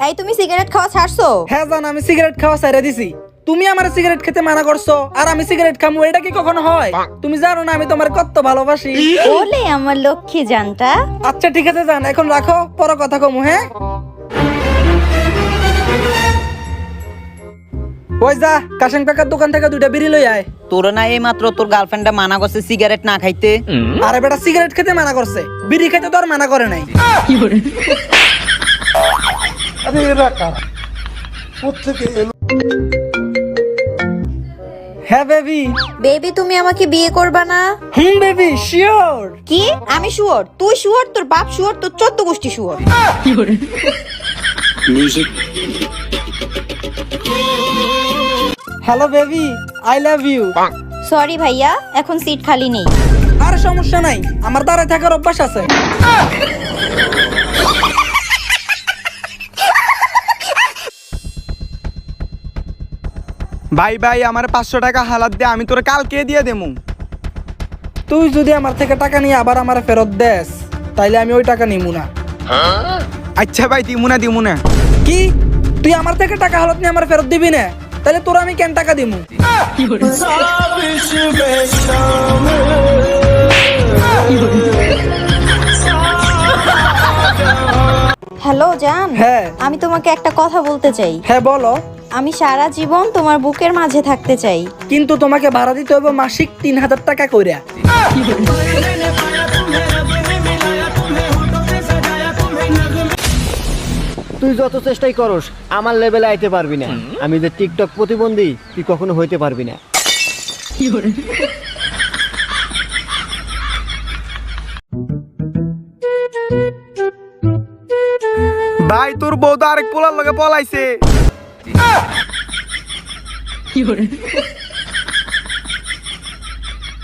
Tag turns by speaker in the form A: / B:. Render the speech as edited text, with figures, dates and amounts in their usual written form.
A: এই তুমি সিগারেট খাওয়া ছাড়ছো?
B: হ্যাঁ জান, আমি সিগারেট খাওয়া ছেড়ে দিছি। তুমি আমার সিগারেট খেতে মানা করছো আর আমি সিগারেট খামু, এটা কি কখনো হয়? তুমি জানো না আমি তোমার কত ভালোবাসি।
A: ওলে আমার লক্ষ্মী জানটা।
B: আচ্ছা ঠিক আছে জান, এখন রাখো, পরে কথা কমু। হ্যাঁ ওই যা, কাশেম কাকার দোকান থেকে 2টা বিড়ি লই আয়।
C: তোর না এই মাত্র তোর গার্লফ্রেন্ডটা মানা করছে সিগারেট না খাইতে।
B: আরে বেটা, সিগারেট খেতে মানা করছে, বিড়ি খেতে তো আর মানা করে নাই। হ্যাঁ বেবি।
A: বেবি তুমি আমাকে বিয়ে করবা না?
B: Baby sure.
A: কি? আমি শুয়োর? তুই শুয়োর, তোর বাপ শুয়োর, তোর 14 গোষ্ঠী শুয়োর।
B: Hello baby, I love you.
A: Sorry ভাইয়া, এখন সিট খালি নেই।
B: আর সমস্যা নাই, আমার দাঁড়ায় থাকার অভ্যাস আছে।
D: ভাই ভাই আমার 500 টাকা হালাত দে, আমি তোরে কালকে দিয়ে দেবো।
B: তুই যদি আমার থেকে টাকা নিয়ে আবার আমার ফেরত দেস, তাইলে আমি ওই টাকা নিমু না।
D: আচ্ছা ভাই, দিমু না।
B: কি? তুই আমার থেকে টাকা হালত নিয়ে আমার ফেরত দিবি না? তাহলে তোর আমি কেন টাকা দিমু?
A: হ্যালো জান।
B: হ্যাঁ।
A: আমি তোমাকে একটা কথা বলতে চাই।
B: হ্যাঁ বলো।
A: আমি সারা জীবন তোমার বুকের মাঝে থাকতে চাই।
B: কিন্তু তোমাকে ভাড়া দিতে হবে মাসিক 3000 টাকা কইরা।
E: তুই যত চেষ্টাই করস আমার লেভেলে আইতে পারবি না। আমি যে টিকটক প্রতিবন্ধী, তুই কখনো হইতে পারবি না।
D: ভাই তোর বউ তো আরেক পোলার লগে পলাইছে।